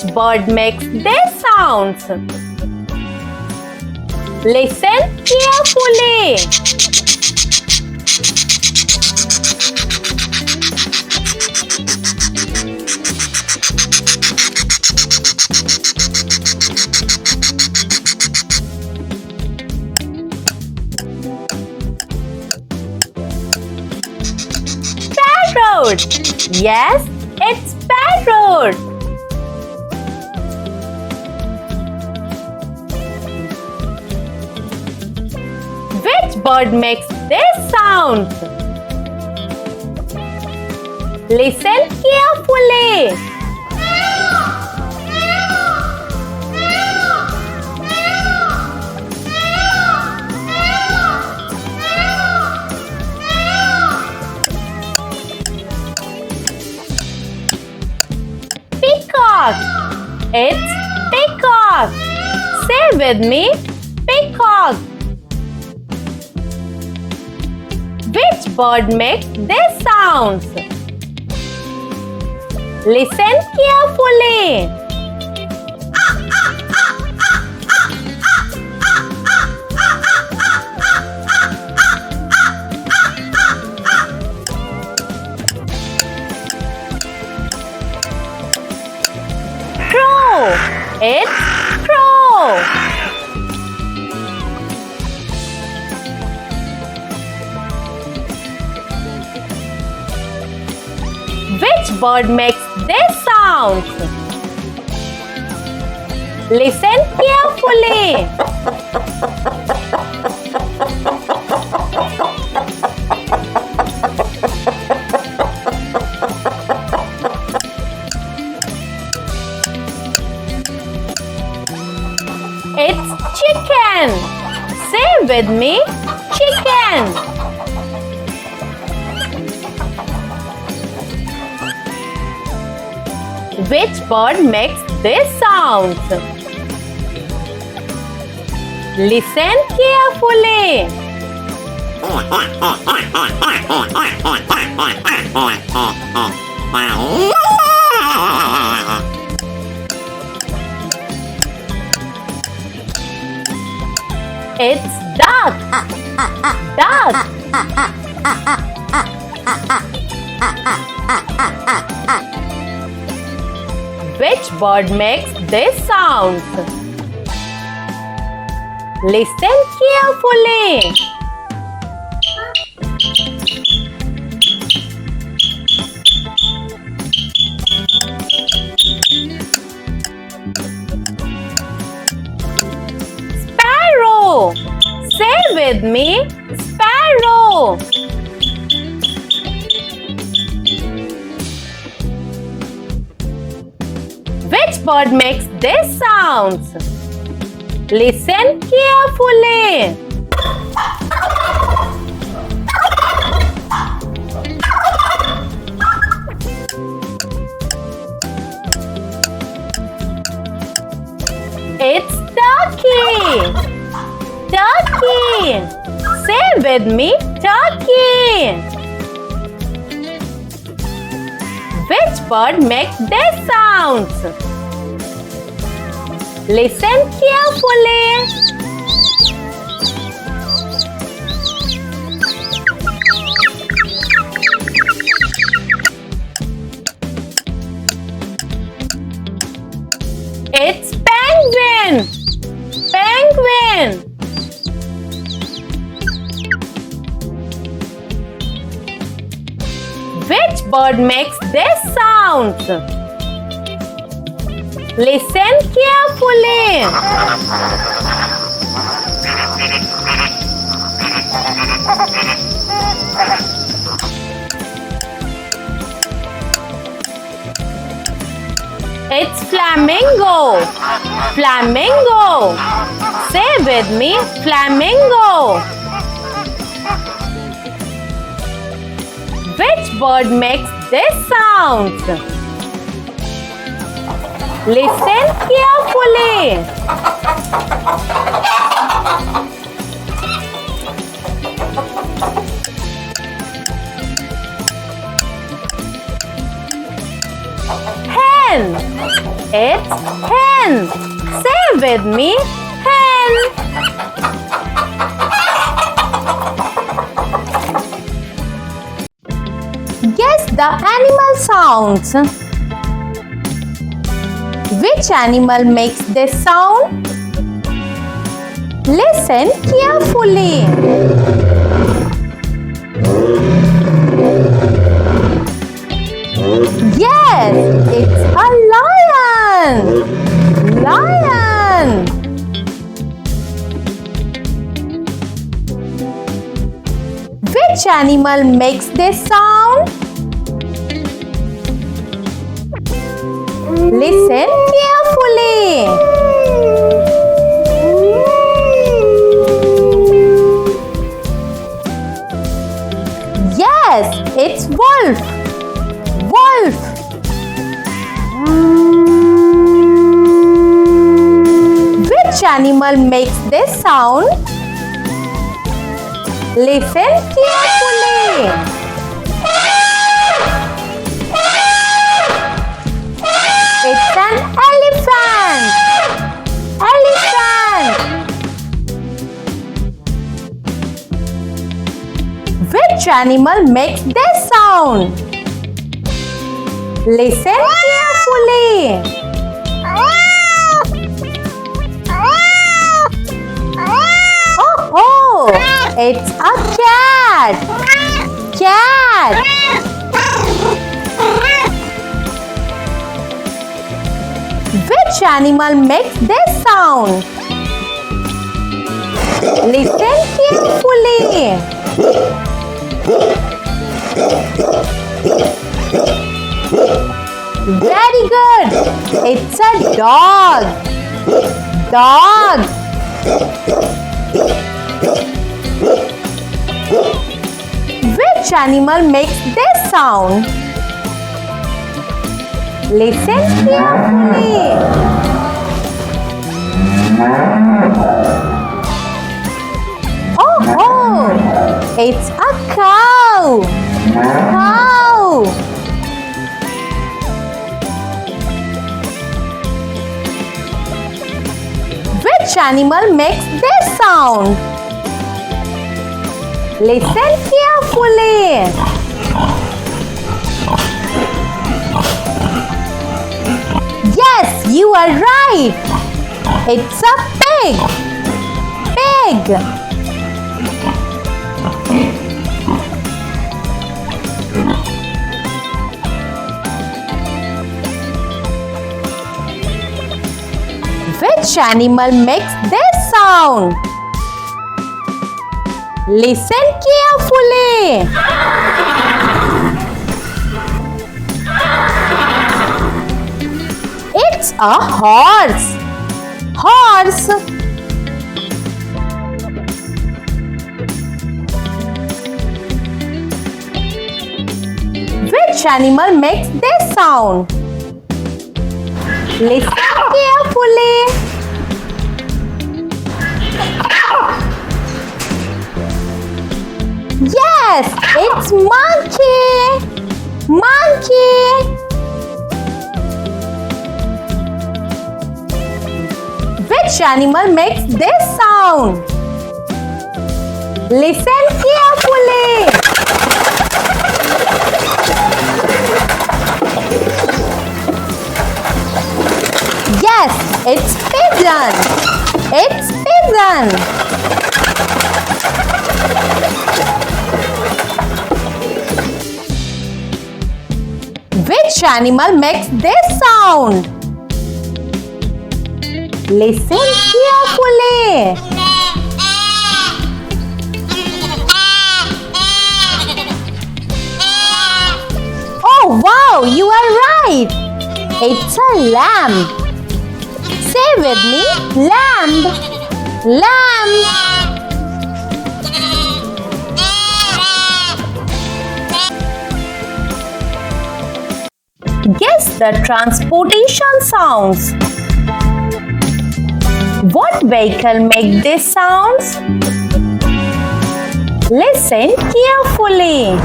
Which bird makes these sounds? Listen carefully. Parrot. Yes, it's parrot. Which bird makes this sound? Listen carefully. Peacock. It's peacock. Say with me, peacock. Which bird makes these sounds? Listen carefully. Crow. It's crow. Which bird makes these sounds? Listen carefully. It's chicken. Say with me, chicken. Which bird makes these sounds? Listen carefully. It's duck. Duck. Which bird makes these sounds? Listen carefully. Sparrow. Say with me, sparrow. Which bird makes these sounds? Listen carefully. It's turkey. Turkey. Say with me, turkey. Which bird makes these sounds? Listen carefully. It's penguin. Penguin. Which bird makes these sounds? Listen carefully. It's flamingo. Flamingo. Say with me, flamingo. Which bird makes these sounds? Listen carefully. Hen. It's hen. Say with me, hen. Guess the animal sounds. Which animal makes this sound? Listen carefully. Yes, it's a lion. Lion. Which animal makes this sound? Listen carefully. Yes, it's wolf. Wolf. Which animal makes this sound? Listen carefully. It's an elephant. Elephant. Which animal makes this sound? Listen carefully. Oh, it's a cat. Cat. Which animal makes this sound? Listen carefully. Very good. It's a dog. Dog. Which animal makes this sound? Listen carefully. Oh, it's a cow. Cow. Which animal makes this sound? Listen carefully. Yes, you are right. It's a pig. Pig. Which animal makes this sound? Listen carefully. It's a horse. Horse. Which animal makes this sound? Listen carefully. Yes, it's monkey. Monkey. Which animal makes this sound? Listen carefully. Yes, it's pigeon. It's pigeon. Which animal makes this sound? Listen carefully. Oh wow, you are right. It's a lamb. Say with me, lamb. Lamb. Guess the transportation sounds. What vehicle make these sounds? Listen carefully.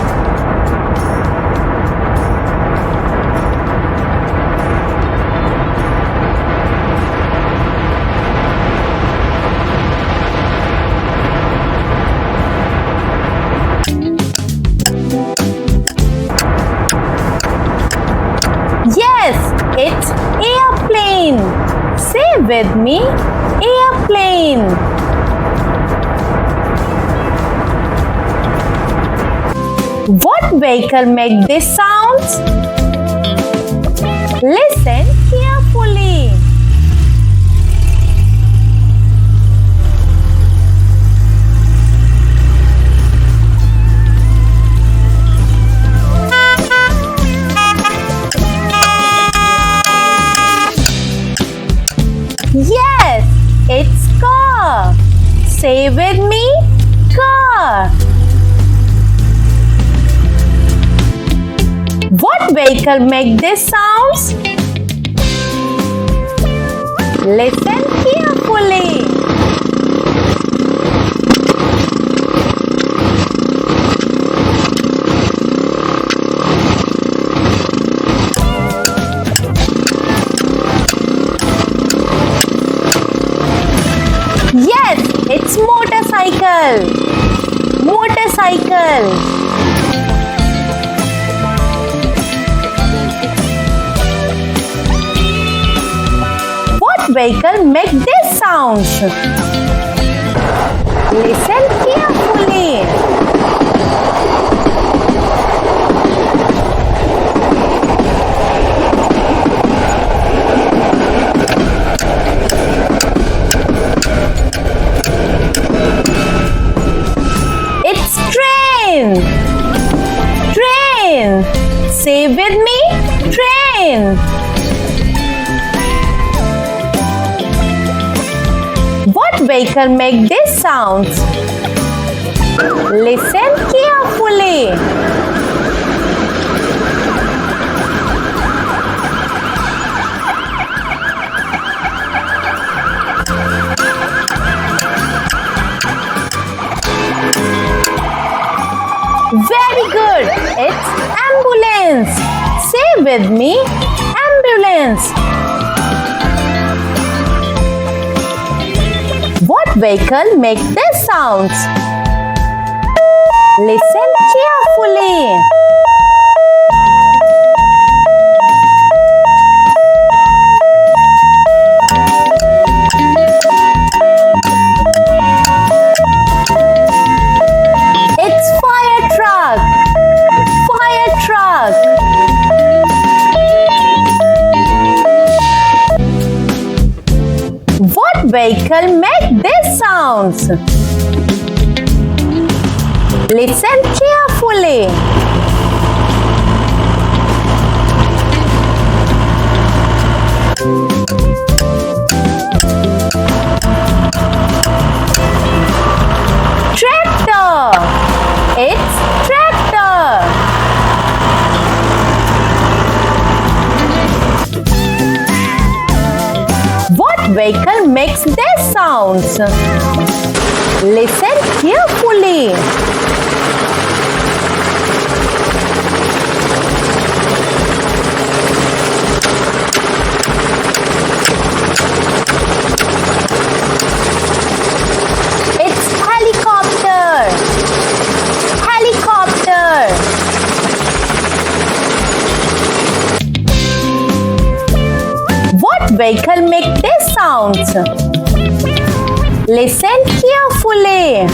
with me, airplane. What vehicle make these sounds? Listen carefully. Yes, it's car. Say with me, car. What vehicle make these sounds? Listen carefully. Yes, it's motorcycle. Motorcycle. Vehicle make these sounds. Listen carefully. It's train. Train. Say with me, train. What vehicle make these sounds? Listen carefully. Very good. It's ambulance. Say with me, ambulance. What vehicle make these sounds? Listen carefully. It's fire truck. Fire truck. What vehicle make these sounds? Listen carefully. Tractor. It's tractor. What vehicle makes these sounds? Listen carefully. It's helicopter. Helicopter. What vehicle make these sounds? Listen carefully.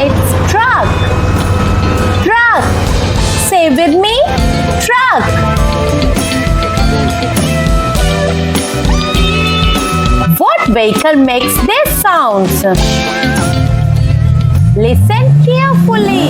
It's truck. Truck. Say with me, truck. What vehicle makes these sounds? Listen carefully.